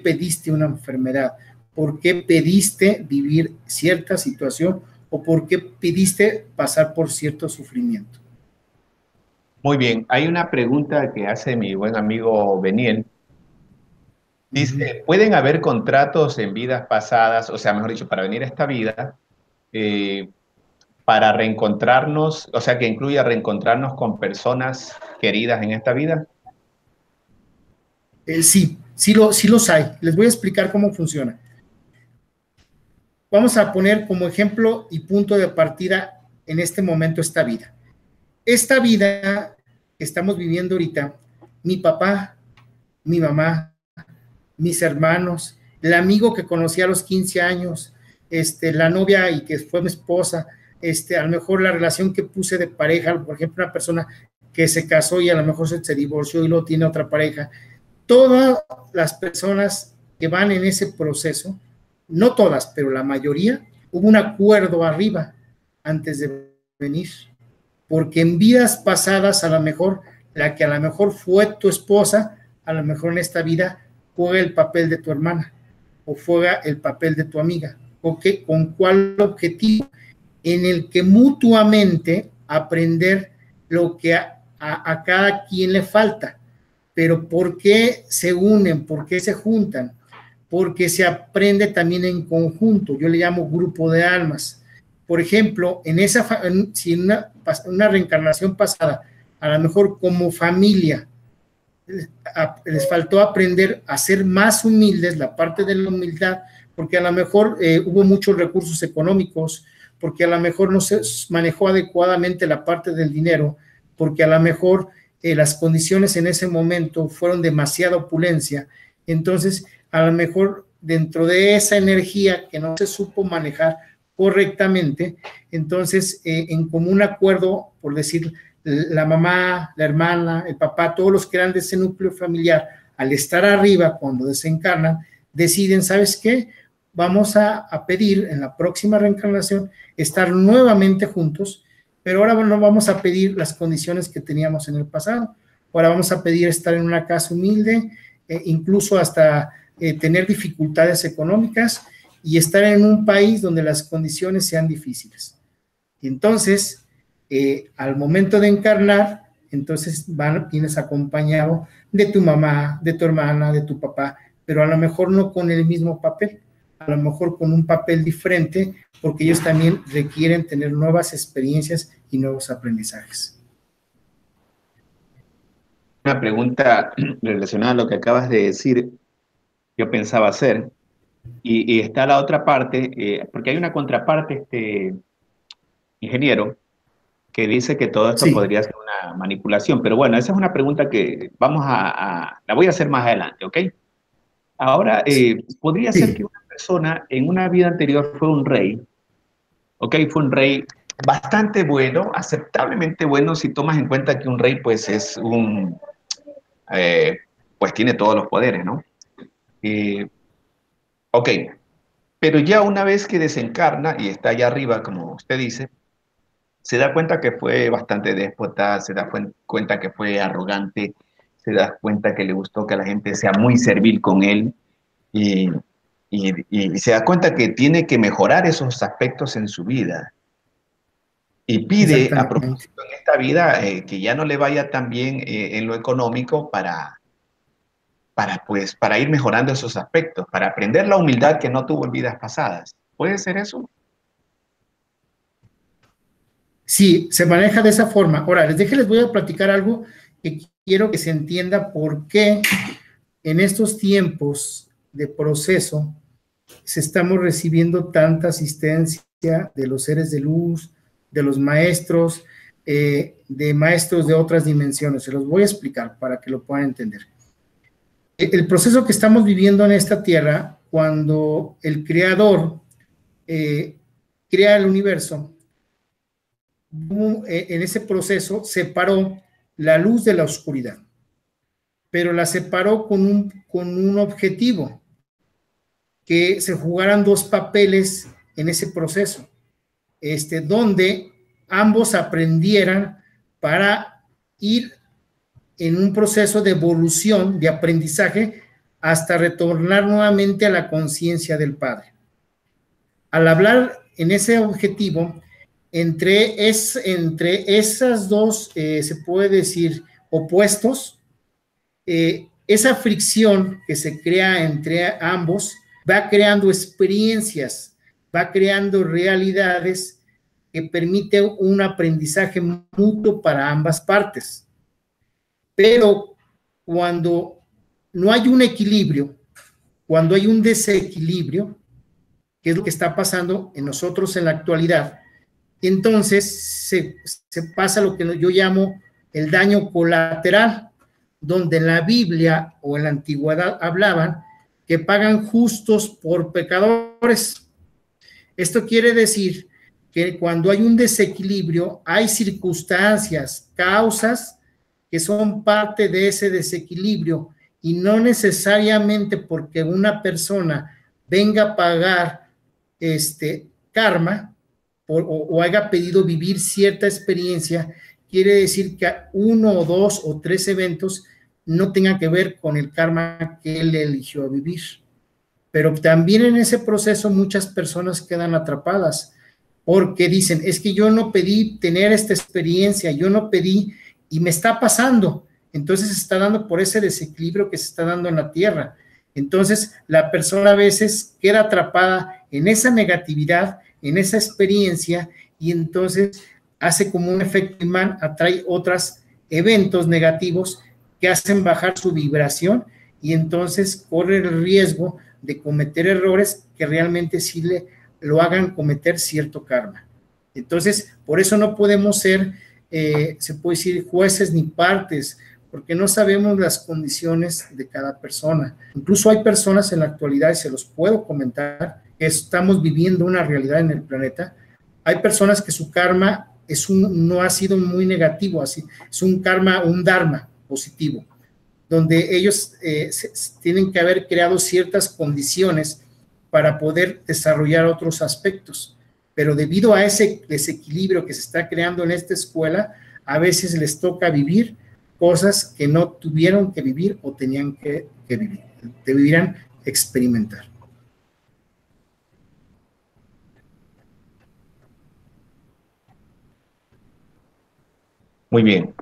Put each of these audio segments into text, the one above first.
pediste una enfermedad, por qué pediste vivir cierta situación o por qué pediste pasar por cierto sufrimiento. Muy bien, hay una pregunta que hace mi buen amigo Beniel. Dice, ¿pueden haber contratos en vidas pasadas, o sea, mejor dicho, para venir a esta vida, eh, para reencontrarnos, o sea, que incluya reencontrarnos con personas queridas en esta vida? Sí los hay. Les voy a explicar cómo funciona. Vamos a poner como ejemplo y punto de partida en este momento esta vida. Esta vida que estamos viviendo ahorita, mi papá, mi mamá, mis hermanos, el amigo que conocí a los 15 años, la novia y que fue mi esposa, a lo mejor la relación que puse de pareja, por ejemplo, una persona que se casó y a lo mejor se divorció y luego tiene otra pareja. Todas las personas que van en ese proceso, no todas, pero la mayoría, hubo un acuerdo arriba antes de venir, porque en vidas pasadas a lo mejor la que a lo mejor fue tu esposa, a lo mejor en esta vida juega el papel de tu hermana o juega el papel de tu amiga. ¿Okay? ¿Con cuál objetivo? En el que mutuamente aprender lo que a cada quien le falta. Pero ¿por qué se unen? ¿Por qué se juntan? Porque se aprende también en conjunto. Yo le llamo grupo de almas. Por ejemplo, si en una reencarnación pasada, a lo mejor como familia, les faltó aprender a ser más humildes, la parte de la humildad, porque a lo mejor hubo muchos recursos económicos, porque a lo mejor no se manejó adecuadamente la parte del dinero, porque a lo mejor las condiciones en ese momento fueron demasiada opulencia. Entonces, a lo mejor dentro de esa energía que no se supo manejar correctamente, entonces en común acuerdo, por decir, la mamá, la hermana, el papá, todos los que eran de ese núcleo familiar, al estar arriba, cuando desencarnan, deciden, ¿sabes qué? Vamos a pedir en la próxima reencarnación estar nuevamente juntos, pero ahora no vamos a pedir las condiciones que teníamos en el pasado. Ahora vamos a pedir estar en una casa humilde, incluso hasta tener dificultades económicas y estar en un país donde las condiciones sean difíciles. Y entonces, al momento de encarnar, entonces vienes acompañado de tu mamá, de tu hermana, de tu papá, pero a lo mejor no con el mismo papel, a lo mejor con un papel diferente, porque ellos también requieren tener nuevas experiencias y nuevos aprendizajes. Una pregunta relacionada a lo que acabas de decir, yo pensaba hacer, y está la otra parte, porque hay una contraparte, ingeniero, que dice que todo esto Sí, podría ser una manipulación, pero bueno, esa es una pregunta que la voy a hacer más adelante, ¿ok? Ahora, podría ser sí, que una persona en una vida anterior fue un rey, ¿ok? Fue un rey bastante bueno, aceptablemente bueno si tomas en cuenta que un rey pues eh, pues tiene todos los poderes, ¿no? Eh, ok, pero ya una vez que desencarna y está allá arriba, como usted dice, se da cuenta que fue bastante déspota, se da cuenta que fue arrogante, se da cuenta que le gustó que la gente sea muy servil con él y, y se da cuenta que tiene que mejorar esos aspectos en su vida. Y pide a exactamente. propósito en esta vida que ya no le vaya tan bien en lo económico para ir mejorando esos aspectos, para aprender la humildad que no tuvo en vidas pasadas. ¿Puede ser eso? Sí, se maneja de esa forma. Ahora, les voy a platicar algo que quiero que se entienda por qué en estos tiempos de proceso se estamos recibiendo tanta asistencia de los seres de luz, de los maestros, de maestros de otras dimensiones. Se los voy a explicar para que lo puedan entender. El proceso que estamos viviendo en esta tierra, cuando el creador crea el universo, en ese proceso separó la luz de la oscuridad, pero la separó con un objetivo, que se jugaran dos papeles en ese proceso, donde ambos aprendieran para ir en un proceso de evolución, de aprendizaje, hasta retornar nuevamente a la conciencia del Padre. Al hablar en ese objetivo, entre esas dos, se puede decir, opuestos, esa fricción que se crea entre ambos va creando experiencias, va creando realidades que permite un aprendizaje mutuo para ambas partes. Pero cuando no hay un equilibrio, cuando hay un desequilibrio, que es lo que está pasando en nosotros en la actualidad, entonces se pasa lo que yo llamo el daño colateral, donde en la Biblia o en la antigüedad hablaban que pagan justos por pecadores. Esto quiere decir que cuando hay un desequilibrio, hay circunstancias, causas que son parte de ese desequilibrio, y no necesariamente porque una venga a pagar karma o haya pedido vivir cierta experiencia, quiere decir que uno o dos o tres eventos no tengan que ver con el karma que él eligió vivir. Pero también en ese proceso muchas personas quedan atrapadas porque dicen, es que yo no pedí tener esta experiencia, yo no pedí y me está pasando. Entonces se está dando por ese desequilibrio que se está dando en la tierra. Entonces la persona a veces queda atrapada en esa negatividad, en esa experiencia, y entonces hace como un efecto imán, atrae otros eventos negativos que hacen bajar su vibración, y entonces corre el riesgo de cometer errores que realmente sí lo hagan cometer cierto karma. Entonces, por eso no podemos ser, se puede decir, jueces ni partes, porque no sabemos las condiciones de cada persona. Incluso hay personas en la actualidad, y se los puedo comentar, que estamos viviendo una realidad en el planeta. Hay personas que su karma no ha sido muy negativo, así, es un karma, un dharma positivo, donde ellos tienen que haber creado ciertas condiciones para poder desarrollar otros aspectos. Pero debido a ese desequilibrio que se está creando en esta escuela, a veces les toca vivir cosas que no tuvieron que vivir o tenían que vivir, deberían experimentar. Muy bien.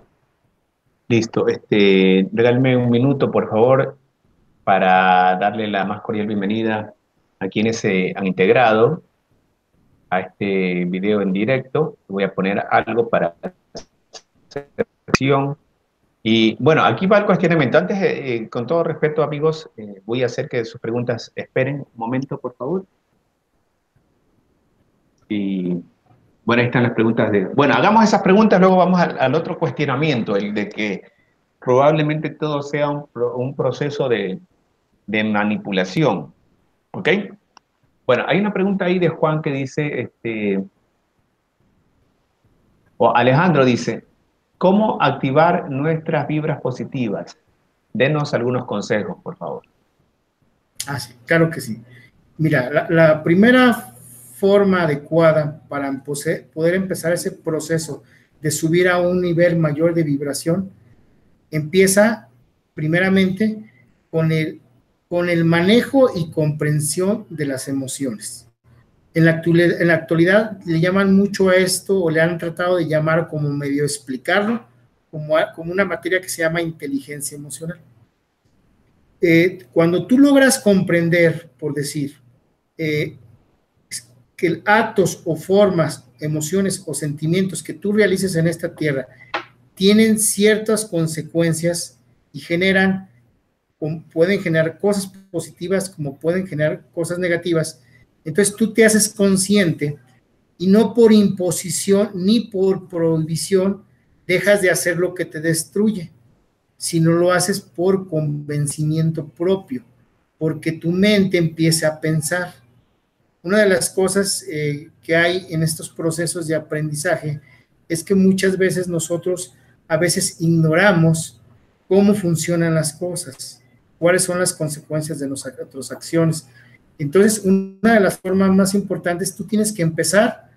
Listo. Regálame un minuto, por favor, para darle la más cordial bienvenida a quienes se han integrado a este video en directo. Voy a poner algo para sesión. Y bueno, aquí va el cuestionamiento. Antes, con todo respeto, amigos, voy a hacer que sus preguntas esperen un momento, por favor. Y bueno, ahí están las preguntas Bueno, hagamos esas preguntas, luego vamos al otro cuestionamiento, el de que probablemente todo sea un proceso de manipulación. ¿Ok? Bueno, hay una pregunta ahí de Juan que dice, o Alejandro dice, ¿cómo activar nuestras vibras positivas? Denos algunos consejos, por favor. Ah, sí, claro que sí. Mira, la primera forma adecuada para poder empezar ese proceso de subir a un nivel mayor de vibración empieza primeramente con el manejo y comprensión de las emociones. En la actualidad le llaman mucho a esto, o le han tratado de llamar como medio explicarlo, como una materia que se llama inteligencia emocional. Cuando tú logras comprender, por decir, que actos o formas, emociones o sentimientos que tú realices en esta tierra tienen ciertas consecuencias y pueden generar cosas positivas como pueden generar cosas negativas, entonces tú te haces consciente y no por imposición ni por prohibición dejas de hacer lo que te destruye, sino lo haces por convencimiento propio, porque tu mente empieza a pensar. Una de las cosas que hay en estos procesos de aprendizaje es que muchas veces nosotros a veces ignoramos cómo funcionan las cosas, cuáles son las consecuencias de nuestras acciones. Entonces, una de las formas más importantes, tú tienes que empezar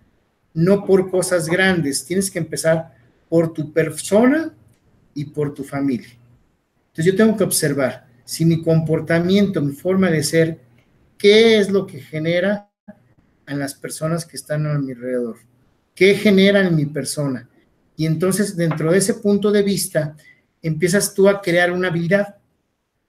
no por cosas grandes, tienes que empezar por tu persona y por tu familia. Entonces, yo tengo que observar, si mi comportamiento, mi forma de ser, ¿qué es lo que genera en las personas que están a mi alrededor? ¿Qué genera en mi persona? Y entonces, dentro de ese punto de vista, empiezas tú a crear una habilidad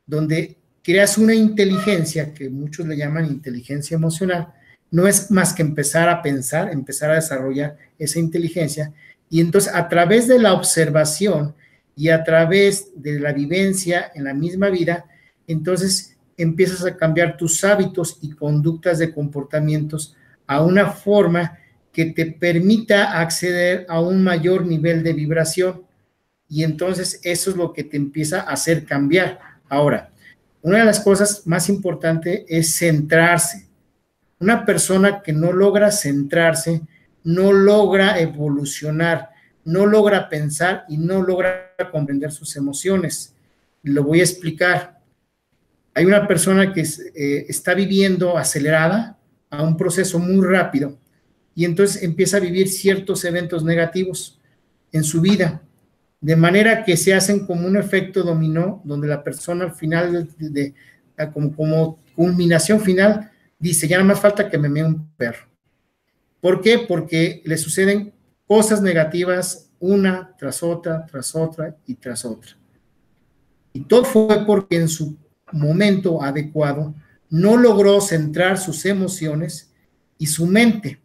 donde creas una inteligencia, que muchos le llaman inteligencia emocional. No es más que empezar a pensar, empezar a desarrollar esa inteligencia, y entonces a través de la observación y a través de la vivencia en la misma vida, entonces empiezas a cambiar tus hábitos y conductas de comportamientos a una forma que te permita acceder a un mayor nivel de vibración, y entonces eso es lo que te empieza a hacer cambiar. Ahora, una de las cosas más importantes es centrarse. Una persona que no logra centrarse, no logra evolucionar, no logra pensar y no logra comprender sus emociones. Lo voy a explicar. Hay una persona que está viviendo acelerada a un proceso muy rápido, y entonces empieza a vivir ciertos eventos negativos en su vida, de manera que se hacen como un efecto dominó, donde la persona al final, como culminación final, dice, ya no más falta que me mee un perro. ¿Por qué? Porque le suceden cosas negativas una tras otra y tras otra. Y todo fue porque en su momento adecuado no logró centrar sus emociones y su mente.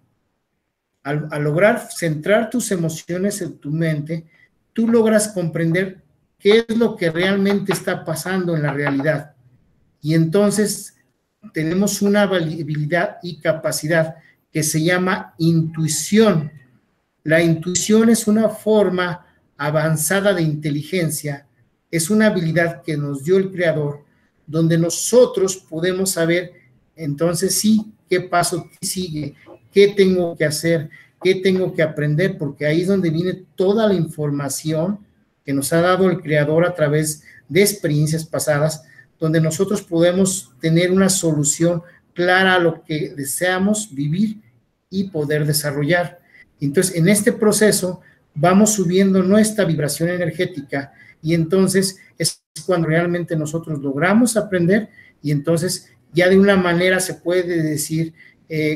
Al lograr centrar tus emociones en tu mente, tú logras comprender qué es lo que realmente está pasando en la realidad. Y entonces tenemos una habilidad y capacidad que se llama intuición. La intuición es una forma avanzada de inteligencia, es una habilidad que nos dio el Creador, donde nosotros podemos saber, entonces sí, qué paso sigue, qué tengo que hacer, qué tengo que aprender, porque ahí es donde viene toda la información que nos ha dado el Creador a través de experiencias pasadas, donde nosotros podemos tener una solución clara a lo que deseamos vivir y poder desarrollar. Entonces, en este proceso vamos subiendo nuestra vibración energética, y entonces es cuando realmente nosotros logramos aprender, y entonces ya de una manera se puede decir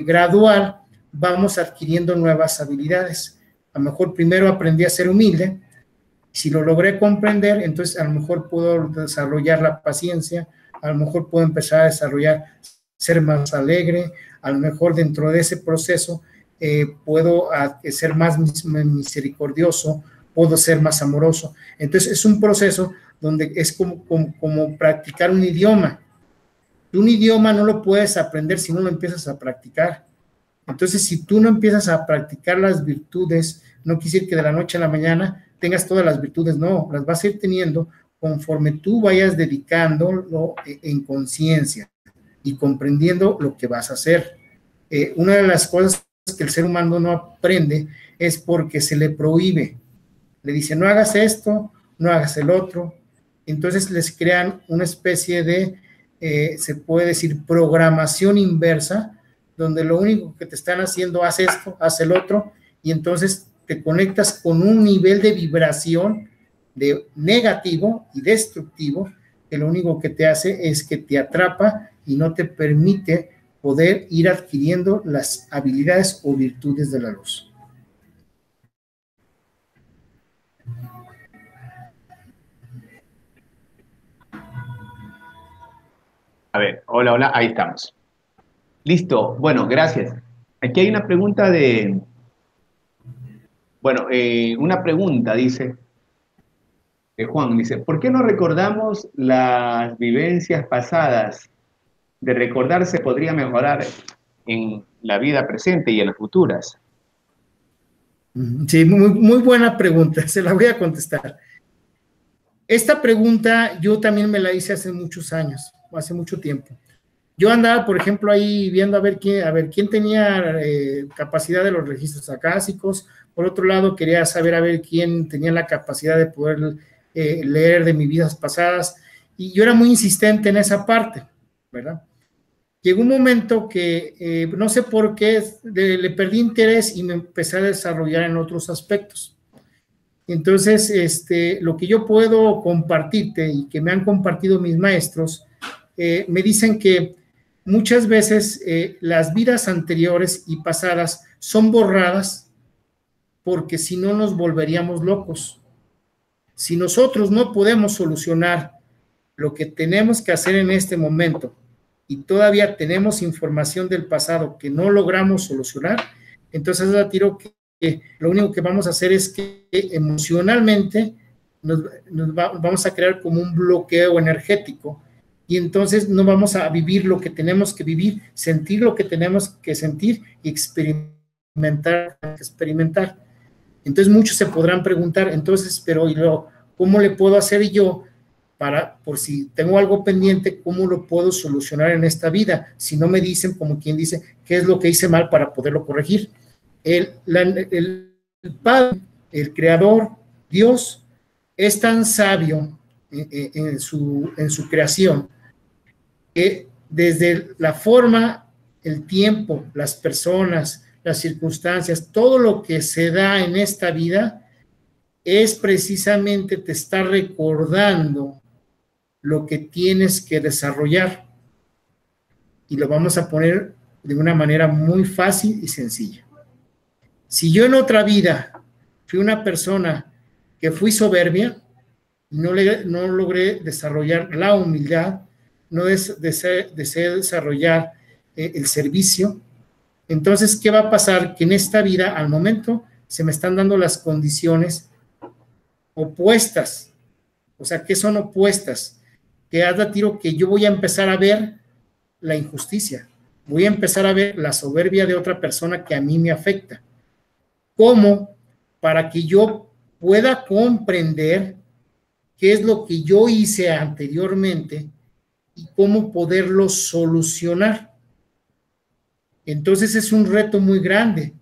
gradual, vamos adquiriendo nuevas habilidades. A lo mejor primero aprendí a ser humilde, si lo logré comprender, entonces a lo mejor puedo desarrollar la paciencia, a lo mejor puedo empezar a desarrollar ser más alegre, a lo mejor dentro de ese proceso puedo ser más misericordioso, puedo ser más amoroso. Entonces es un proceso donde es como practicar un idioma. Un idioma no lo puedes aprender si no lo empiezas a practicar. Entonces, si tú no empiezas a practicar las virtudes, no quiere decir que de la noche a la mañana tengas todas las virtudes, no, las vas a ir teniendo conforme tú vayas dedicándolo en conciencia y comprendiendo lo que vas a hacer. Una de las cosas que el ser humano no aprende es porque se le prohíbe. Le dice, no hagas esto, no hagas el otro. Entonces les crean una especie de, se puede decir, programación inversa, donde lo único que te están haciendo, haz esto, haz el otro, y entonces te conectas con un nivel de vibración de negativo y destructivo, que lo único que te hace es que te atrapa y no te permite poder ir adquiriendo las habilidades o virtudes de la luz. A ver, hola, hola, ahí estamos. Listo, bueno, gracias. Aquí hay una pregunta una pregunta, dice, de Juan, dice, ¿por qué no recordamos las vivencias pasadas? De recordar se podría mejorar en la vida presente y en las futuras. Sí, muy buena pregunta, se la voy a contestar. Esta pregunta yo también me la hice hace muchos años, hace mucho tiempo. Yo andaba, por ejemplo, ahí viendo a ver quién tenía capacidad de los registros acásicos. Por otro lado, quería saber a ver quién tenía la capacidad de poder leer de mis vidas pasadas. Y yo era muy insistente en esa parte, ¿verdad? Llegó un momento que no sé por qué le perdí interés y me empecé a desarrollar en otros aspectos. Entonces, lo que yo puedo compartirte y que me han compartido mis maestros, me dicen que muchas veces las vidas anteriores y pasadas son borradas porque si no nos volveríamos locos. Si nosotros no podemos solucionar lo que tenemos que hacer en este momento y todavía tenemos información del pasado que no logramos solucionar, entonces a tiro que lo único que vamos a hacer es que emocionalmente vamos a crear como un bloqueo energético y entonces no vamos a vivir lo que tenemos que vivir, sentir lo que tenemos que sentir y experimentar. Entonces muchos se podrán preguntar, entonces, pero ¿y luego, cómo le puedo hacer yo para, por si tengo algo pendiente, cómo lo puedo solucionar en esta vida? Si no me dicen, como quien dice, qué es lo que hice mal para poderlo corregir. El Padre, el Creador, Dios, es tan sabio en su creación que desde la forma, el tiempo, las personas, las circunstancias, todo lo que se da en esta vida es precisamente te está recordando lo que tienes que desarrollar. Y lo vamos a poner de una manera muy fácil y sencilla. Si yo en otra vida fui una persona que fui soberbia, no logré desarrollar la humildad, no deseo desarrollar el servicio, entonces, ¿qué va a pasar? Que en esta vida, al momento, se me están dando las condiciones opuestas. O sea, ¿qué son opuestas? Que haz la tiro que yo voy a empezar a ver la injusticia, voy a empezar a ver la soberbia de otra persona que a mí me afecta. ¿Cómo? Para que yo pueda comprender qué es lo que yo hice anteriormente y cómo poderlo solucionar. Entonces es un reto muy grande,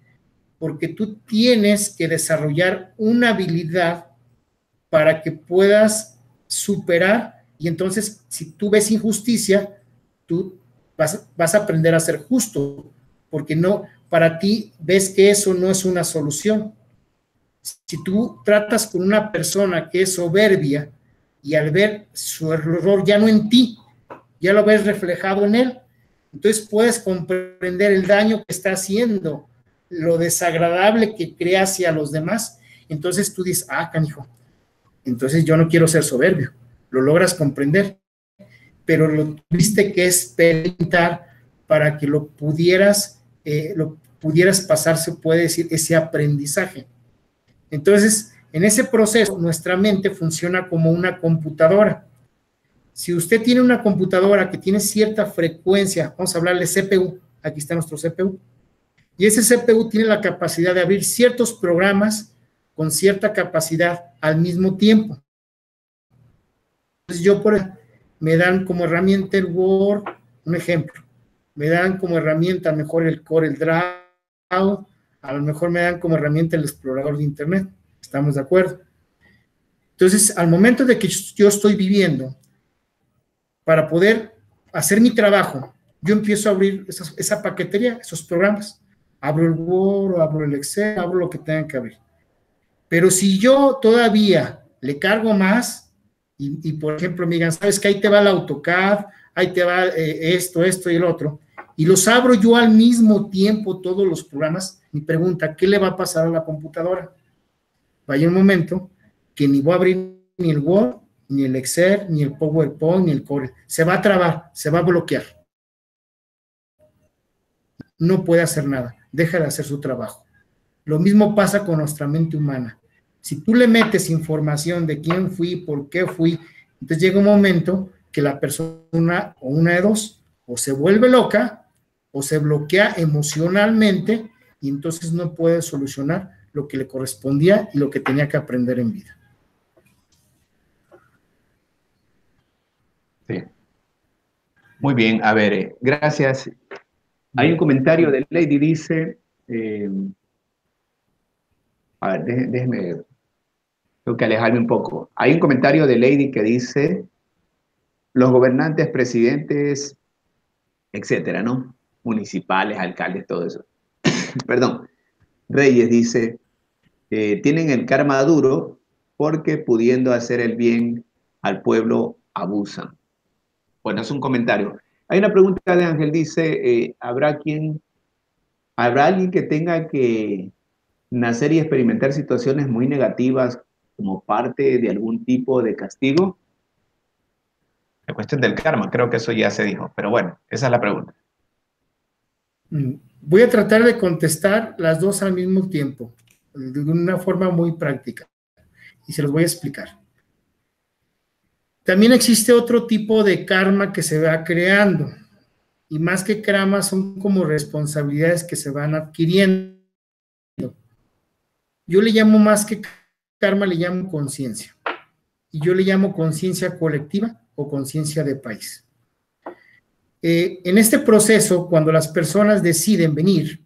porque tú tienes que desarrollar una habilidad para que puedas superar, y entonces si tú ves injusticia, tú vas a aprender a ser justo, porque no, para ti ves que eso no es una solución. Si tú tratas con una persona que es soberbia y al ver su error ya no en ti, ya lo ves reflejado en él, entonces puedes comprender el daño que está haciendo, lo desagradable que crea hacia los demás. Entonces tú dices, canijo, entonces yo no quiero ser soberbio. Lo logras comprender, pero lo tuviste que experimentar para que lo pudieras pasar, se puede decir, ese aprendizaje. Entonces, en ese proceso, nuestra mente funciona como una computadora. Si usted tiene una computadora que tiene cierta frecuencia, vamos a hablarle CPU, aquí está nuestro CPU, y ese CPU tiene la capacidad de abrir ciertos programas con cierta capacidad al mismo tiempo. Entonces me dan como herramienta el Word, un ejemplo, me dan como herramienta mejor el Corel Draw, a lo mejor me dan como herramienta el explorador de Internet, ¿estamos de acuerdo? Entonces, al momento de que yo estoy viviendo, para poder hacer mi trabajo, yo empiezo a abrir esa paquetería, esos programas, abro el Word, abro el Excel, abro lo que tenga que abrir. Pero si yo todavía le cargo más, y por ejemplo me digan, sabes que ahí te va el AutoCAD, ahí te va esto y el otro, y los abro yo al mismo tiempo todos los programas, mi pregunta, ¿qué le va a pasar a la computadora? Vaya un momento que ni voy a abrir ni el Word, ni el Excel, ni el PowerPoint, ni el Corel. Se va a trabar, se va a bloquear. No puede hacer nada, deja de hacer su trabajo. Lo mismo pasa con nuestra mente humana. Si tú le metes información de quién fui, por qué fui, entonces llega un momento que la persona, o una de dos, o se vuelve loca, o se bloquea emocionalmente, y entonces no puede solucionar lo que le correspondía y lo que tenía que aprender en vida. Sí. Muy bien, a ver, gracias. Hay un comentario de Lady, dice, a ver, déjeme, tengo que alejarme un poco. Hay un comentario de Lady que dice, los gobernantes, presidentes, etcétera, ¿no? Municipales, alcaldes, todo eso. Perdón. Reyes dice, tienen el karma duro porque pudiendo hacer el bien al pueblo abusan. Bueno, es un comentario. Hay una pregunta de Ángel, dice, ¿habrá alguien que tenga que nacer y experimentar situaciones muy negativas como parte de algún tipo de castigo? La cuestión del karma, creo que eso ya se dijo, pero bueno, esa es la pregunta. Voy a tratar de contestar las dos al mismo tiempo, de una forma muy práctica, y se los voy a explicar. También existe otro tipo de karma que se va creando, y más que karma son como responsabilidades que se van adquiriendo. Yo le llamo más que karma, le llamo conciencia, y yo le llamo conciencia colectiva o conciencia de país. En este proceso, cuando las personas deciden venir,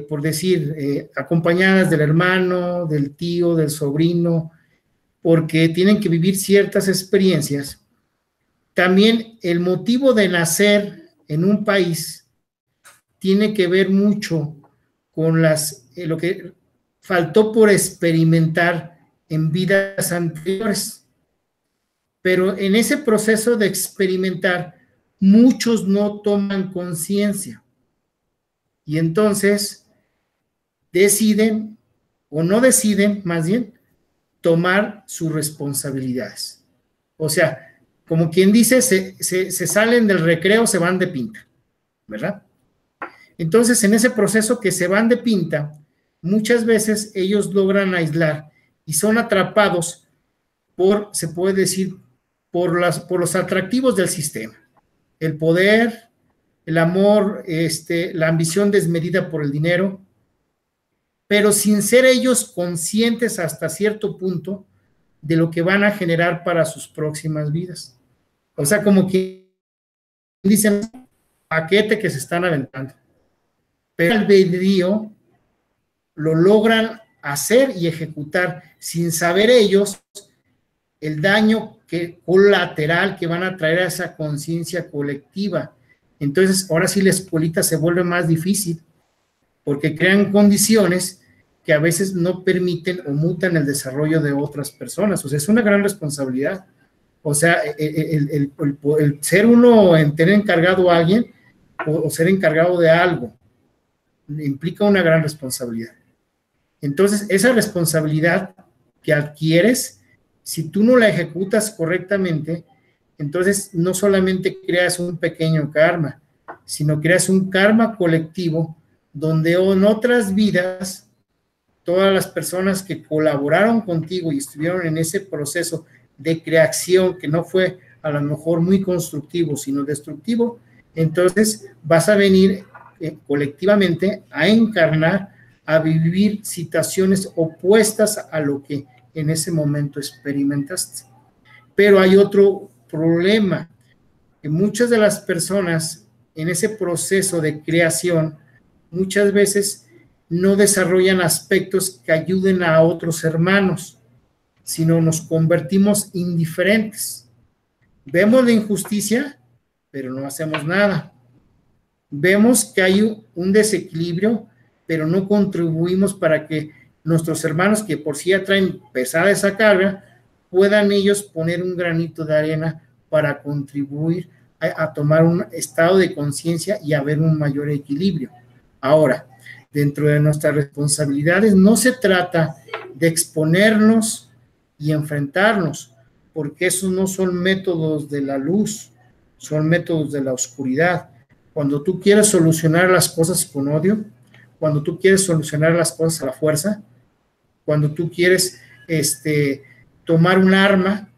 por decir, acompañadas del hermano, del tío, del sobrino, porque tienen que vivir ciertas experiencias, también el motivo de nacer en un país tiene que ver mucho con lo que faltó por experimentar en vidas anteriores. Pero en ese proceso de experimentar, muchos no toman conciencia y entonces deciden, o no deciden, más bien, tomar sus responsabilidades. O sea, como quien dice, se salen del recreo, se van de pinta, ¿verdad? Entonces, en ese proceso que se van de pinta, muchas veces ellos logran aislar y son atrapados se puede decir, por los atractivos del sistema. El poder, el amor, la ambición desmedida por el dinero, pero sin ser ellos conscientes hasta cierto punto de lo que van a generar para sus próximas vidas. O sea, como que dicen, paquete que se están aventando. Pero el albedrío lo logran hacer y ejecutar sin saber ellos el daño colateral que van a traer a esa conciencia colectiva. Entonces, ahora sí la escuelita se vuelve más difícil porque crean condiciones que a veces no permiten o mutan el desarrollo de otras personas. O sea, es una gran responsabilidad. O sea, el ser uno, en tener encargado a alguien o ser encargado de algo, implica una gran responsabilidad. Entonces, esa responsabilidad que adquieres, si tú no la ejecutas correctamente, entonces no solamente creas un pequeño karma, sino creas un karma colectivo donde en otras vidas, todas las personas que colaboraron contigo y estuvieron en ese proceso de creación que no fue a lo mejor muy constructivo, sino destructivo, entonces vas a venir colectivamente a encarnar, a vivir situaciones opuestas a lo que en ese momento experimentaste. Pero hay otro problema, que muchas de las personas en ese proceso de creación muchas veces no desarrollan aspectos que ayuden a otros hermanos, sino nos convertimos indiferentes. Vemos la injusticia, pero no hacemos nada. Vemos que hay un desequilibrio, pero no contribuimos para que nuestros hermanos, que por sí ya traen pesada esa carga, puedan ellos poner un granito de arena para contribuir a tomar un estado de conciencia y a ver un mayor equilibrio. Ahora, dentro de nuestras responsabilidades no se trata de exponernos y enfrentarnos, porque esos no son métodos de la luz, son métodos de la oscuridad. Cuando tú quieres solucionar las cosas con odio, cuando tú quieres solucionar las cosas a la fuerza, cuando tú quieres tomar un arma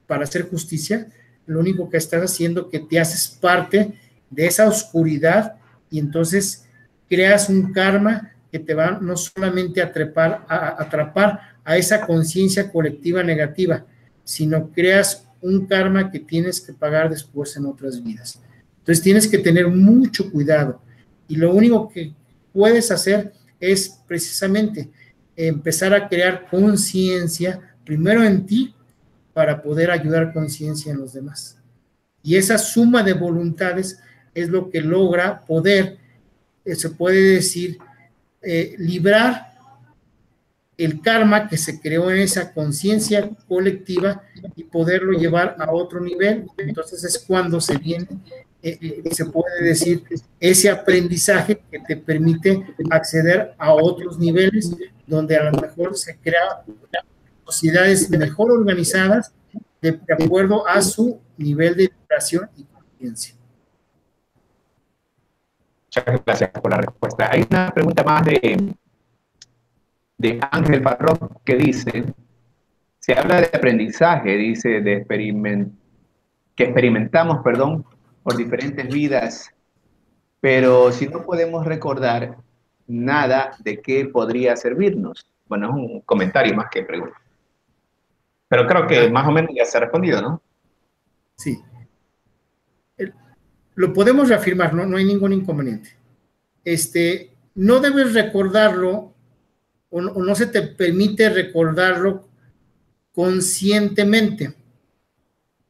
para hacer justicia, lo único que estás haciendo es que te haces parte de esa oscuridad y entonces creas un karma que te va no solamente a atrapar a esa conciencia colectiva negativa, sino creas un karma que tienes que pagar después en otras vidas. Entonces tienes que tener mucho cuidado y lo único que puedes hacer es precisamente empezar a crear conciencia primero en ti para poder ayudar conciencia en los demás. Y esa suma de voluntades es lo que logra poder, se puede decir, librar el karma que se creó en esa conciencia colectiva y poderlo llevar a otro nivel. Entonces es cuando se viene, se puede decir, ese aprendizaje que te permite acceder a otros niveles donde a lo mejor se crean sociedades mejor organizadas de acuerdo a su nivel de vibración y conciencia. Muchas gracias por la respuesta. Hay una pregunta más de Ángel Parrón que dice, se habla de aprendizaje, dice, que experimentamos, perdón, por diferentes vidas, pero si no podemos recordar nada, ¿de qué podría servirnos? Bueno, es un comentario más que pregunta. Pero creo que más o menos ya se ha respondido, ¿no? Sí. Lo podemos reafirmar, no hay ningún inconveniente. No debes recordarlo o no se te permite recordarlo conscientemente,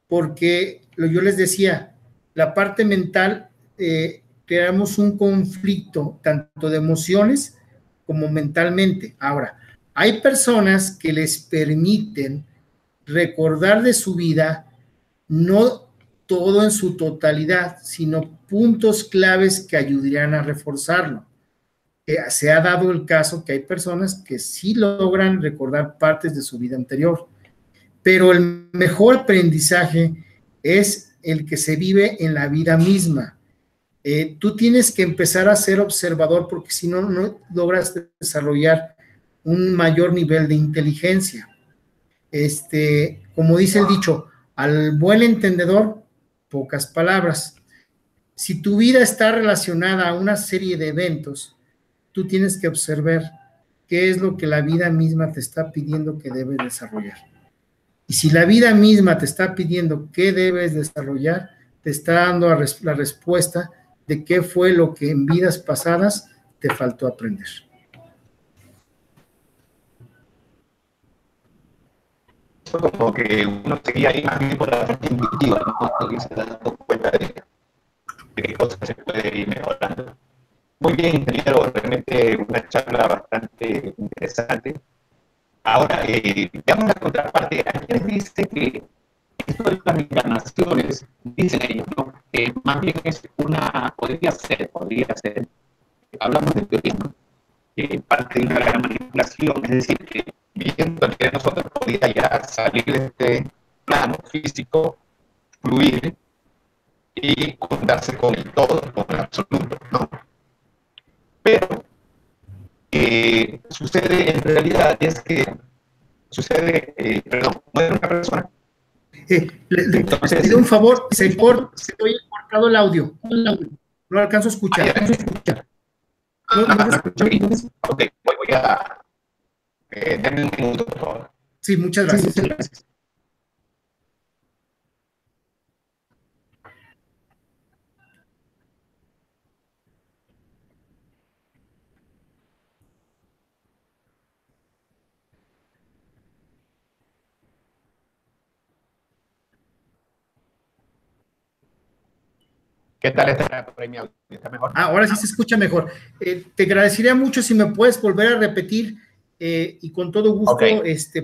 porque yo les decía, la parte mental, creamos un conflicto tanto de emociones como mentalmente. Ahora, hay personas que les permiten recordar de su vida, no todo en su totalidad, sino puntos claves que ayudarían a reforzarlo. Se ha dado el caso que hay personas que sí logran recordar partes de su vida anterior, pero el mejor aprendizaje es el que se vive en la vida misma. Tú tienes que empezar a ser observador porque si no, no logras desarrollar un mayor nivel de inteligencia. Como dice el dicho, al buen entendedor, pocas palabras. Si tu vida está relacionada a una serie de eventos, tú tienes que observar qué es lo que la vida misma te está pidiendo que debes desarrollar. Y si la vida misma te está pidiendo qué debes desarrollar, te está dando la respuesta de qué fue lo que en vidas pasadas te faltó aprender. Como que uno seguía ahí más bien por la parte intuitiva, ¿no? Y se da cuenta de qué cosas se puede ir mejorando. Muy bien, ingeniero, realmente una charla bastante interesante. Ahora, veamos la contraparte. Hay quienes dicen que esto de las reencarnaciones, dicen ellos, ¿no? Más bien es podría ser, hablamos de teoría, ¿no? Parte de una gran manipulación, es decir, que viendo que nosotros podía ya salir de este plano físico, fluir y juntarse con el todo, con el absoluto, ¿no? Pero sucede en realidad es que muere una persona. Le pido un favor, se oye cortado el audio. No alcanzo a escuchar. Ok, voy a darme un minuto, por favor. Sí, muchas gracias. Sí, muchas gracias. ¿Qué tal está por ahí mi audio? ¿Está mejor? Ahora sí se escucha mejor. Te agradecería mucho si me puedes volver a repetir y con todo gusto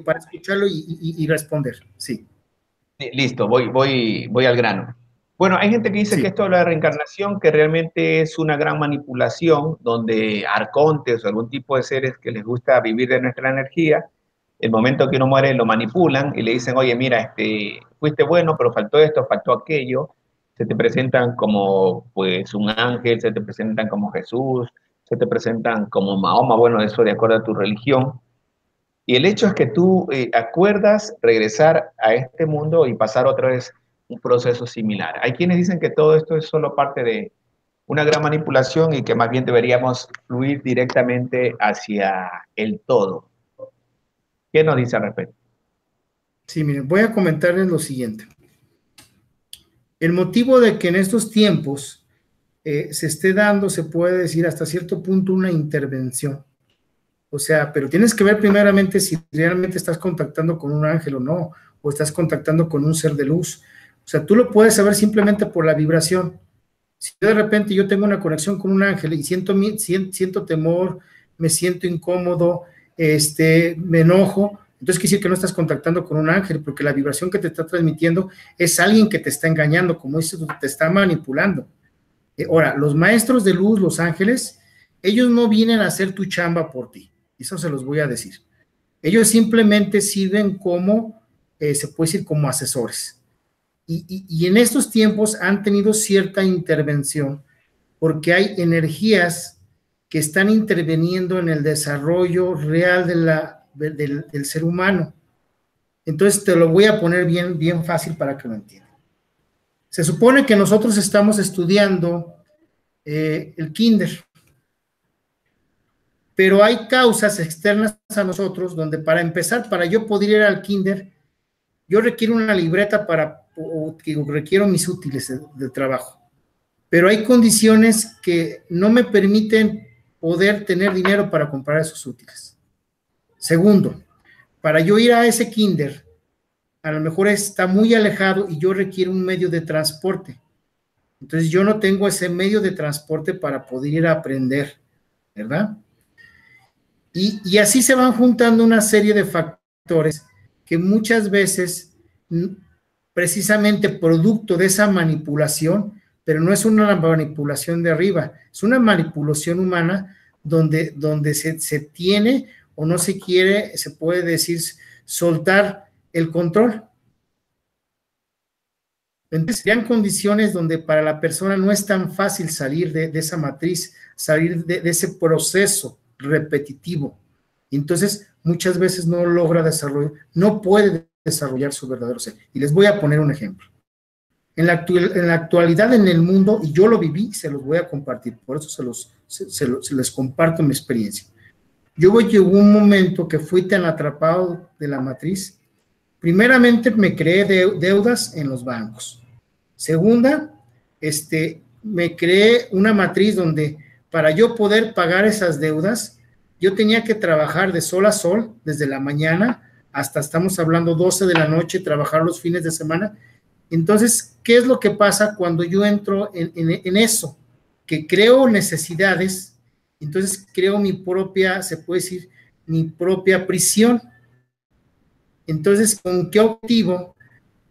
para escucharlo y responder. Sí. Listo, voy al grano. Bueno, hay gente que dice que esto de la reencarnación, que realmente es una gran manipulación, donde arcontes o algún tipo de seres que les gusta vivir de nuestra energía, el momento que uno muere lo manipulan y le dicen, oye, mira, fuiste bueno, pero faltó esto, faltó aquello. Se te presentan como pues un ángel, se te presentan como Jesús, se te presentan como Mahoma, bueno, eso de acuerdo a tu religión. Y el hecho es que tú acuerdas regresar a este mundo y pasar otra vez un proceso similar. Hay quienes dicen que todo esto es solo parte de una gran manipulación y que más bien deberíamos fluir directamente hacia el todo. ¿Qué nos dice al respecto? Sí, miren, voy a comentarles lo siguiente. El motivo de que en estos tiempos se esté dando, se puede decir hasta cierto punto, una intervención. O sea, pero tienes que ver primeramente si realmente estás contactando con un ángel o no, o estás contactando con un ser de luz. O sea, tú lo puedes saber simplemente por la vibración. Si de repente yo tengo una conexión con un ángel y siento temor, me siento incómodo, me enojo, entonces quiere decir que no estás contactando con un ángel, porque la vibración que te está transmitiendo es alguien que te está engañando, como dices, te está manipulando. Ahora, los maestros de luz, los ángeles, ellos no vienen a hacer tu chamba por ti, eso se los voy a decir. Ellos simplemente sirven como, se puede decir, como asesores. Y en estos tiempos han tenido cierta intervención, porque hay energías que están interviniendo en el desarrollo real del ser humano. Entonces te lo voy a poner bien fácil para que lo entiendan. Se supone que nosotros estamos estudiando el kinder, pero hay causas externas a nosotros donde para empezar, para yo poder ir al kinder, yo requiero una libreta o requiero mis útiles de trabajo, pero hay condiciones que no me permiten poder tener dinero para comprar esos útiles. Segundo, para yo ir a ese kinder, a lo mejor está muy alejado y yo requiero un medio de transporte. Entonces yo no tengo ese medio de transporte para poder ir a aprender, ¿verdad? Y así se van juntando una serie de factores que muchas veces, precisamente producto de esa manipulación, pero no es una manipulación de arriba, es una manipulación humana donde se tiene o no se quiere, se puede decir, soltar el control. Entonces, serían condiciones donde para la persona no es tan fácil salir de esa matriz, salir de ese proceso repetitivo. Entonces, muchas veces no logra desarrollar, no puede desarrollar su verdadero ser. Y les voy a poner un ejemplo. En la actualidad en el mundo, y yo lo viví, se los voy a compartir, por eso se les comparto mi experiencia. Llegó un momento que fui tan atrapado de la matriz. Primeramente me creé deudas en los bancos. Segunda, me creé una matriz donde para yo poder pagar esas deudas, yo tenía que trabajar de sol a sol, desde la mañana hasta, estamos hablando, 12 de la noche, trabajar los fines de semana. Entonces, ¿qué es lo que pasa cuando yo entro en eso? Que creo necesidades, entonces creo mi propia, se puede decir, mi propia prisión. Entonces, ¿con qué objetivo?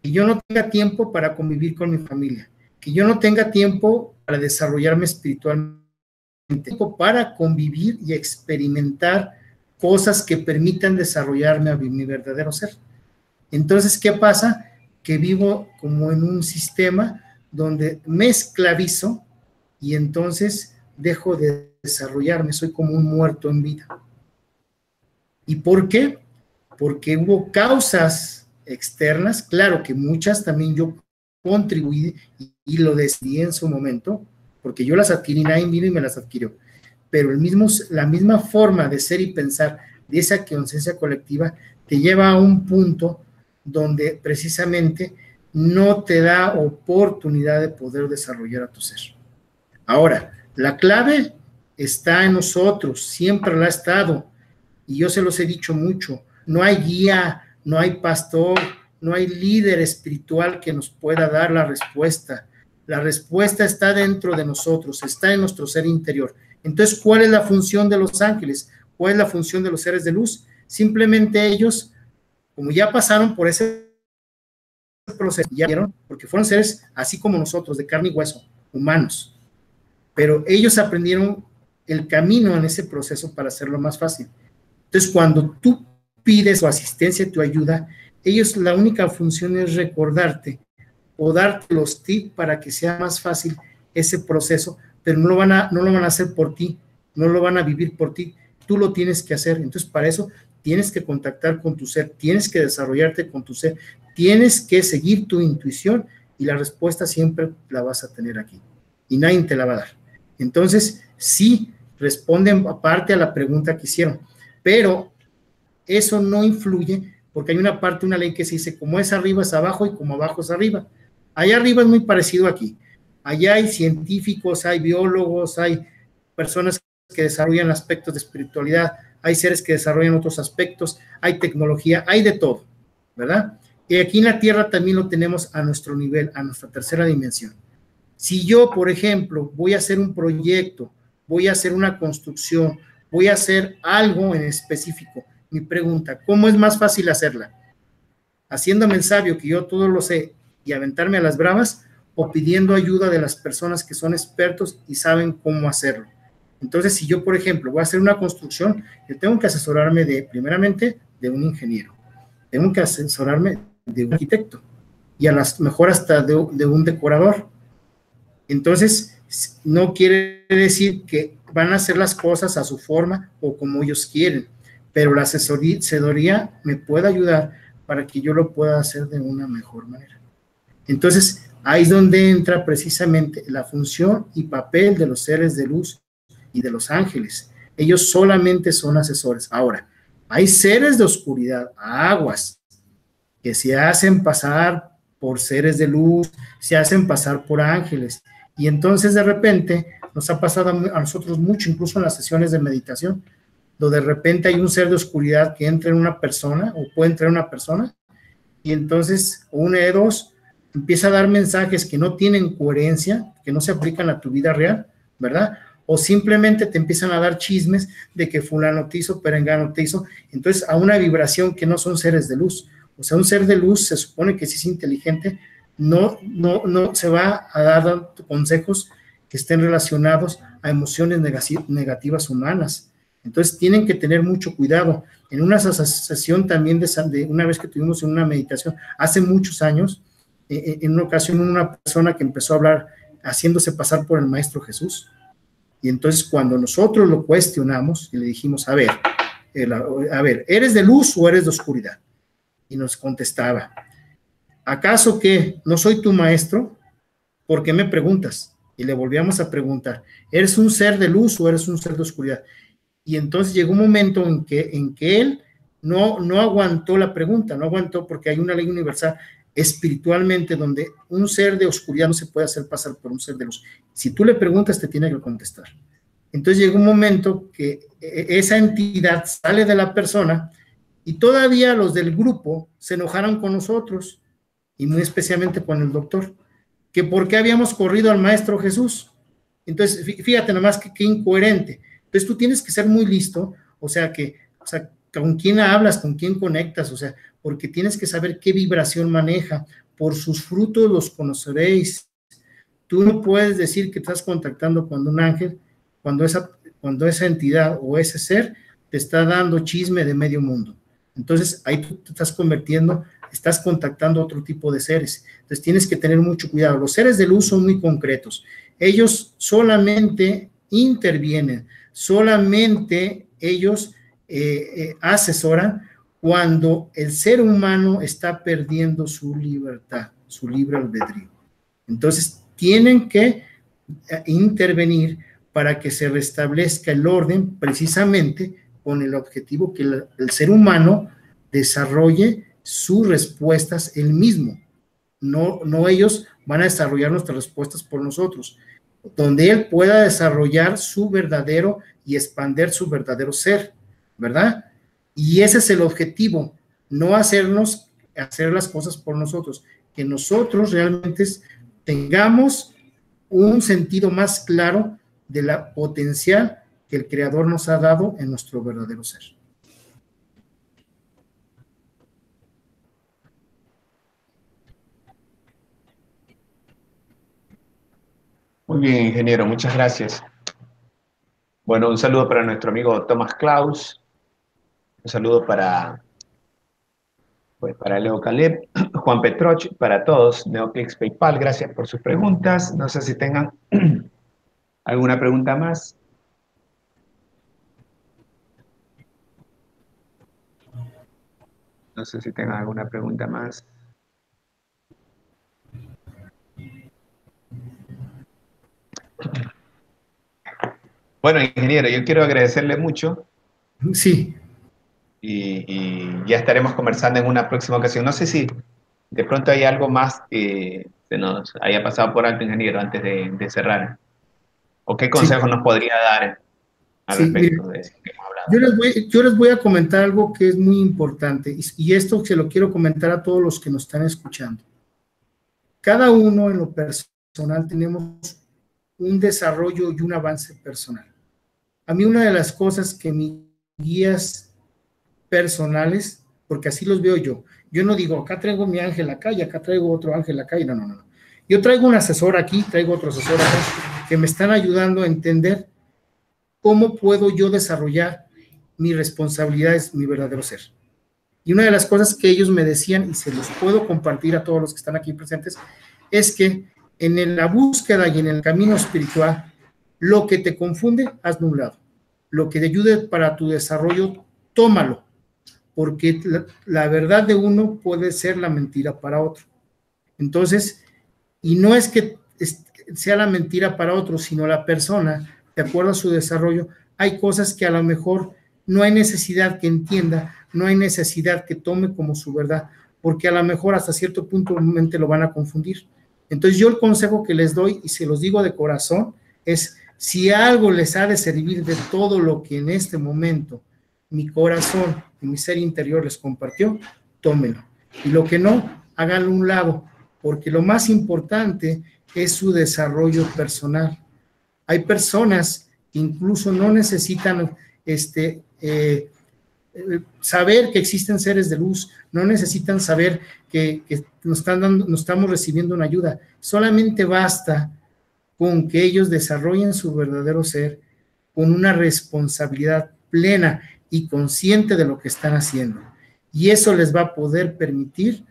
Que yo no tenga tiempo para convivir con mi familia, que yo no tenga tiempo para desarrollarme espiritualmente, tiempo para convivir y experimentar cosas que permitan desarrollarme a mi verdadero ser. Entonces, ¿qué pasa? Que vivo como en un sistema donde me esclavizo y entonces dejo de desarrollarme, soy como un muerto en vida. ¿Y por qué? Porque hubo causas externas, claro que muchas también yo contribuí y lo decidí en su momento, porque yo las adquirí, nadie vino y me las adquirió, pero la misma forma de ser y pensar de esa conciencia colectiva te lleva a un punto donde precisamente no te da oportunidad de poder desarrollar a tu ser. Ahora, la clave está en nosotros, siempre la ha estado, y yo se los he dicho mucho, no hay guía, no hay pastor, no hay líder espiritual que nos pueda dar la respuesta. La respuesta está dentro de nosotros, está en nuestro ser interior. Entonces, ¿cuál es la función de los ángeles? ¿Cuál es la función de los seres de luz? Simplemente ellos, como ya pasaron por ese proceso, ya vieron, porque fueron seres así como nosotros, de carne y hueso, humanos, pero ellos aprendieron el camino en ese proceso para hacerlo más fácil. Entonces, cuando tú pides tu asistencia, tu ayuda, ellos, la única función es recordarte o darte los tips para que sea más fácil ese proceso, pero no lo van a hacer por ti, no lo van a vivir por ti, tú lo tienes que hacer. Entonces, para eso tienes que contactar con tu ser, tienes que desarrollarte con tu ser, tienes que seguir tu intuición y la respuesta siempre la vas a tener aquí y nadie te la va a dar. Entonces, sí, responden aparte a la pregunta que hicieron, pero eso no influye porque hay una parte, una ley que se dice, como es arriba es abajo y como abajo es arriba. Allá arriba es muy parecido aquí. Allá hay científicos, hay biólogos, hay personas que desarrollan aspectos de espiritualidad, hay seres que desarrollan otros aspectos, hay tecnología, hay de todo, ¿verdad? Y aquí en la Tierra también lo tenemos a nuestro nivel, a nuestra tercera dimensión. Si yo, por ejemplo, voy a hacer un proyecto, voy a hacer una construcción, voy a hacer algo en específico. Mi pregunta, ¿cómo es más fácil hacerla? ¿Haciéndome el sabio que yo todo lo sé y aventarme a las bravas, o pidiendo ayuda de las personas que son expertos y saben cómo hacerlo? Entonces, si yo, por ejemplo, voy a hacer una construcción, yo tengo que asesorarme primeramente, de un ingeniero, tengo que asesorarme de un arquitecto, y a las mejor hasta de un decorador. Entonces, no quiere decir que van a hacer las cosas a su forma o como ellos quieren, pero la asesoría me puede ayudar para que yo lo pueda hacer de una mejor manera. Entonces, ahí es donde entra precisamente la función y papel de los seres de luz y de los ángeles. Ellos solamente son asesores. Ahora, hay seres de oscuridad, aguas, que se hacen pasar por seres de luz, se hacen pasar por ángeles, y entonces de repente nos ha pasado a nosotros mucho, incluso en las sesiones de meditación, donde de repente hay un ser de oscuridad que entra en una persona, o puede entrar en una persona, y entonces una de dos empieza a dar mensajes que no tienen coherencia, que no se aplican a tu vida real, ¿verdad? O simplemente te empiezan a dar chismes de que fulano te hizo, perengano te hizo, entonces a una vibración que no son seres de luz. O sea, un ser de luz se supone que si es inteligente, no se va a dar consejos que estén relacionados a emociones negativas humanas. Entonces tienen que tener mucho cuidado. En una sesión también de una vez que tuvimos en una meditación, hace muchos años, en una ocasión una persona que empezó a hablar haciéndose pasar por el Maestro Jesús, y entonces cuando nosotros lo cuestionamos y le dijimos, a ver, ¿eres de luz o eres de oscuridad? Y nos contestaba, ¿acaso que no soy tu maestro? ¿Por qué me preguntas? Y le volvíamos a preguntar, ¿eres un ser de luz o eres un ser de oscuridad? Y entonces llegó un momento en que él no aguantó la pregunta, no aguantó, porque hay una ley universal espiritualmente donde un ser de oscuridad no se puede hacer pasar por un ser de luz. Si tú le preguntas, te tiene que contestar. Entonces llegó un momento que esa entidad sale de la persona, y todavía los del grupo se enojaron con nosotros, y muy especialmente con el doctor, que por qué habíamos corrido al Maestro Jesús. Entonces, fíjate nomás qué incoherente. Entonces tú tienes que ser muy listo, o sea, con quién hablas, con quién conectas, o sea, porque tienes que saber qué vibración maneja. Por sus frutos los conoceréis. Tú no puedes decir que estás contactando con un ángel cuando esa entidad o ese ser te está dando chisme de medio mundo. Entonces ahí tú te estás estás contactando a otro tipo de seres. Entonces tienes que tener mucho cuidado. Los seres de luz son muy concretos. Ellos solamente intervienen, solamente ellos asesoran cuando el ser humano está perdiendo su libertad, su libre albedrío. Entonces tienen que intervenir para que se restablezca el orden, precisamente con el objetivo que el ser humano desarrolle sus respuestas él mismo. No ellos van a desarrollar nuestras respuestas por nosotros, donde él pueda desarrollar su verdadero y expander su verdadero ser, ¿verdad? Y ese es el objetivo, no hacer las cosas por nosotros, que nosotros realmente tengamos un sentido más claro de la potencial que el Creador nos ha dado en nuestro verdadero ser. Muy bien, ingeniero, muchas gracias. Bueno, un saludo para nuestro amigo Tomás Klaus, un saludo para Leo Caleb, Juan Petroch, para todos, Neoclix PayPal, gracias por sus preguntas. No sé si tengan alguna pregunta más. No sé si tengan alguna pregunta más. Bueno, ingeniero, yo quiero agradecerle mucho. Sí. Y ya estaremos conversando en una próxima ocasión. No sé si de pronto hay algo más que se nos haya pasado por alto, ingeniero, antes de cerrar. ¿O qué Sí. consejo nos podría dar al respecto de eso que hemos hablado? Yo les voy a comentar algo que es muy importante, y esto se lo quiero comentar a todos los que nos están escuchando. Cada uno en lo personal tenemos un desarrollo y un avance personal. A mí una de las cosas que mis guías personales, porque así los veo yo no digo, acá traigo mi ángel acá y acá traigo otro ángel acá, y no. Yo traigo un asesor aquí, traigo otro asesor acá, que me están ayudando a entender cómo puedo yo desarrollar mis responsabilidades, mi verdadero ser. Y una de las cosas que ellos me decían, y se los puedo compartir a todos los que están aquí presentes, es que en la búsqueda y en el camino espiritual, lo que te confunde, hazlo a un lado. Lo que te ayude para tu desarrollo, tómalo, porque la verdad de uno puede ser la mentira para otro. Entonces, y no es que sea la mentira para otro, sino la persona, de acuerdo a su desarrollo, hay cosas que a lo mejor no hay necesidad que entienda, no hay necesidad que tome como su verdad, porque a lo mejor hasta cierto punto realmente lo van a confundir. Entonces yo el consejo que les doy, y se los digo de corazón, es si algo les ha de servir de todo lo que en este momento mi corazón y mi ser interior les compartió, tómenlo. Y lo que no, háganlo a un lado, porque lo más importante es su desarrollo personal. Hay personas que incluso no necesitan saber que existen seres de luz, no necesitan saber que nos estamos recibiendo una ayuda, solamente basta con que ellos desarrollen su verdadero ser con una responsabilidad plena y consciente de lo que están haciendo. Y eso les va a poder permitir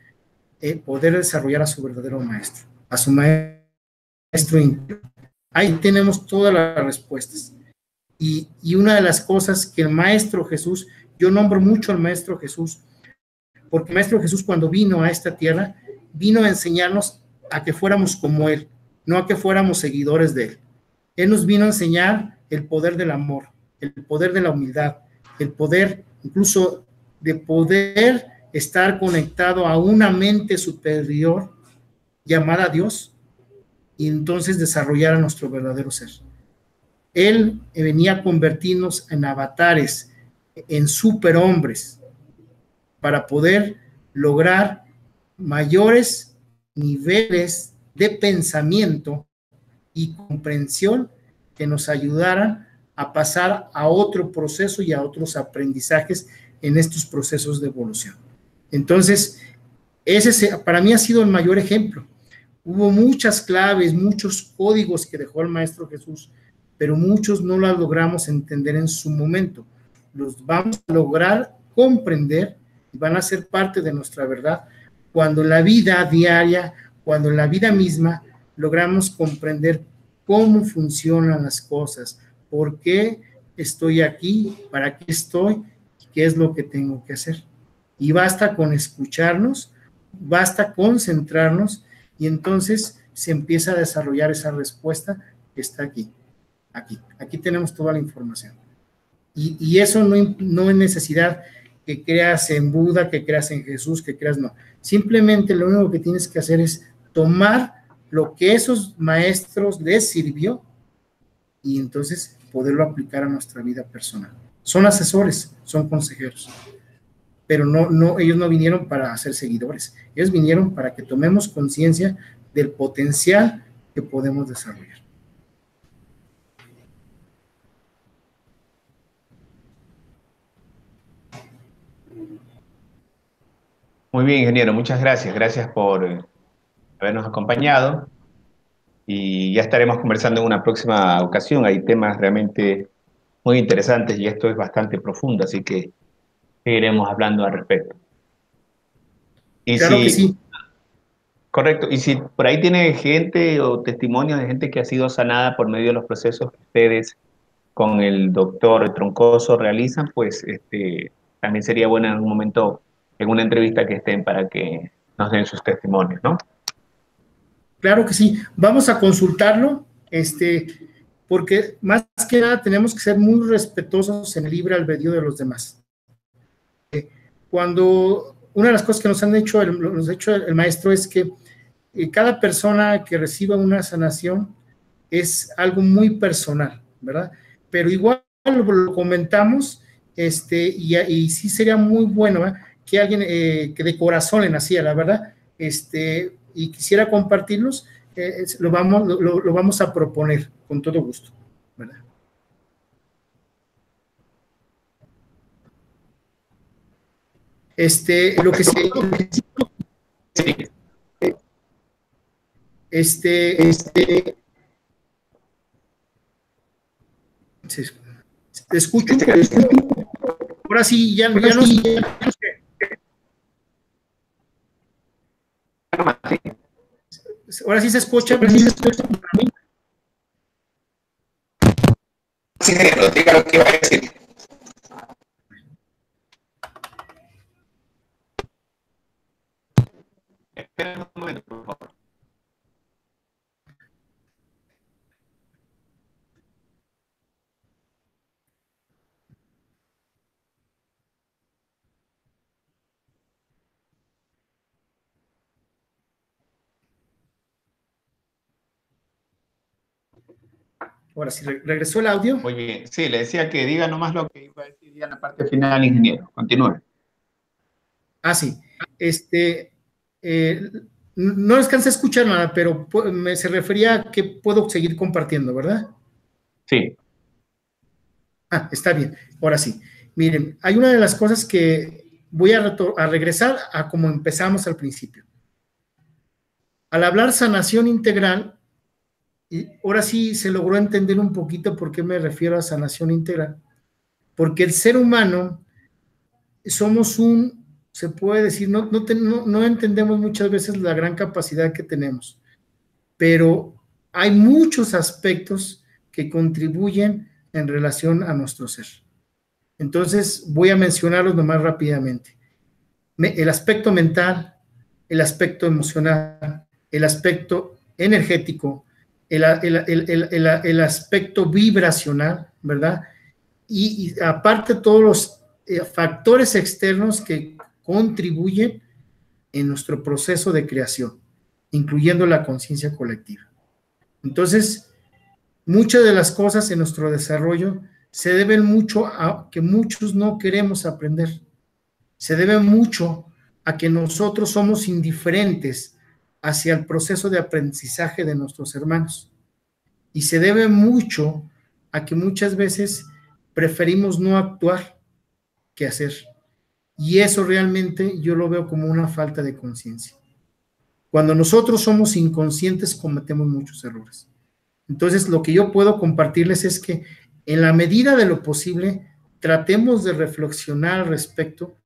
poder desarrollar a su verdadero maestro, a su maestro interior. Ahí tenemos todas las respuestas. Y una de las cosas que el Maestro Jesús, yo nombro mucho al Maestro Jesús, porque el Maestro Jesús cuando vino a esta tierra, vino a enseñarnos a que fuéramos como Él, no a que fuéramos seguidores de Él. Él nos vino a enseñar el poder del amor, el poder de la humildad, el poder incluso de poder estar conectado a una mente superior llamada Dios y entonces desarrollar a nuestro verdadero ser. Él venía a convertirnos en avatares, en superhombres, para poder lograr mayores niveles de pensamiento y comprensión que nos ayudaran a pasar a otro proceso y a otros aprendizajes en estos procesos de evolución. Entonces, ese para mí ha sido el mayor ejemplo. Hubo muchas claves, muchos códigos que dejó el Maestro Jesús, pero muchos no los logramos entender en su momento. Los vamos a lograr comprender y van a ser parte de nuestra verdad cuando en la vida diaria, cuando en la vida misma logramos comprender cómo funcionan las cosas, por qué estoy aquí, para qué estoy, qué es lo que tengo que hacer. Y basta con escucharnos, basta concentrarnos y entonces se empieza a desarrollar esa respuesta que está aquí. Aquí tenemos toda la información. Y eso no es necesidad que creas en Buda, que creas en Jesús, que creas no. Simplemente lo único que tienes que hacer es tomar lo que esos maestros les sirvió y entonces poderlo aplicar a nuestra vida personal. Son asesores, son consejeros, pero ellos no vinieron para ser seguidores, ellos vinieron para que tomemos conciencia del potencial que podemos desarrollar. Muy bien, ingeniero, muchas gracias. Gracias por habernos acompañado y ya estaremos conversando en una próxima ocasión. Hay temas realmente muy interesantes y esto es bastante profundo, así que seguiremos hablando al respecto. Y Claro que si, sí. correcto, y si por ahí tiene gente o testimonios de gente que ha sido sanada por medio de los procesos que ustedes con el doctor Troncoso realizan, pues también sería bueno en algún momento, en una entrevista que estén para que nos den sus testimonios, ¿no? Claro que sí. Vamos a consultarlo, porque más que nada tenemos que ser muy respetuosos en el libre albedrío de los demás. Cuando una de las cosas que nos ha hecho el maestro es que cada persona que reciba una sanación es algo muy personal, ¿verdad? Pero igual lo comentamos, y sí sería muy bueno, ¿verdad? Que alguien que de corazón le naciera, la verdad, y quisiera compartirlos, lo vamos a proponer con todo gusto, ¿verdad? Lo que sí, Sí. este, se, te escucho un poco. Ahora sí, ya no. Ahora sí se escucha. Sí, ingeniero, diga lo que iba a decir. Espera un momento, por favor. Ahora sí, regresó el audio. Muy bien. Sí, le decía que diga nomás lo que iba a decir ya en la parte final, ingeniero. Continúe. Ah, sí. Eh, no alcancé a escuchar nada, pero se refería a que puedo seguir compartiendo, ¿verdad? Sí. Ah, está bien. Ahora sí. Miren, hay una de las cosas que voy a regresar a como empezamos al principio. Al hablar sanación integral, y ahora sí se logró entender un poquito por qué me refiero a sanación integral. Porque el ser humano somos se puede decir, no entendemos muchas veces la gran capacidad que tenemos, pero hay muchos aspectos que contribuyen en relación a nuestro ser. Entonces, voy a mencionarlos nomás rápidamente. El aspecto mental, el aspecto emocional, el aspecto energético, el aspecto vibracional, ¿verdad? Y aparte todos los factores externos que contribuyen en nuestro proceso de creación, incluyendo la conciencia colectiva. Entonces, muchas de las cosas en nuestro desarrollo se deben mucho a que muchos no queremos aprender. Se debe mucho a que nosotros somos indiferentes hacia el proceso de aprendizaje de nuestros hermanos. Y se debe mucho a que muchas veces preferimos no actuar que hacer. Y eso realmente yo lo veo como una falta de conciencia. Cuando nosotros somos inconscientes cometemos muchos errores. Entonces, lo que yo puedo compartirles es que en la medida de lo posible, tratemos de reflexionar al respecto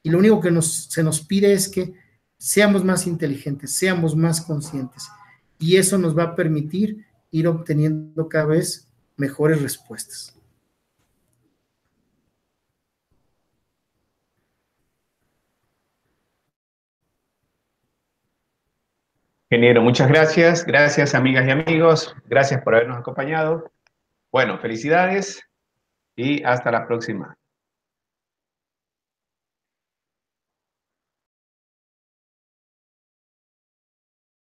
y lo único que se nos pide es que seamos más inteligentes, seamos más conscientes y eso nos va a permitir ir obteniendo cada vez mejores respuestas. Ingeniero, muchas gracias. Gracias, amigas y amigos. Gracias por habernos acompañado. Bueno, felicidades y hasta la próxima.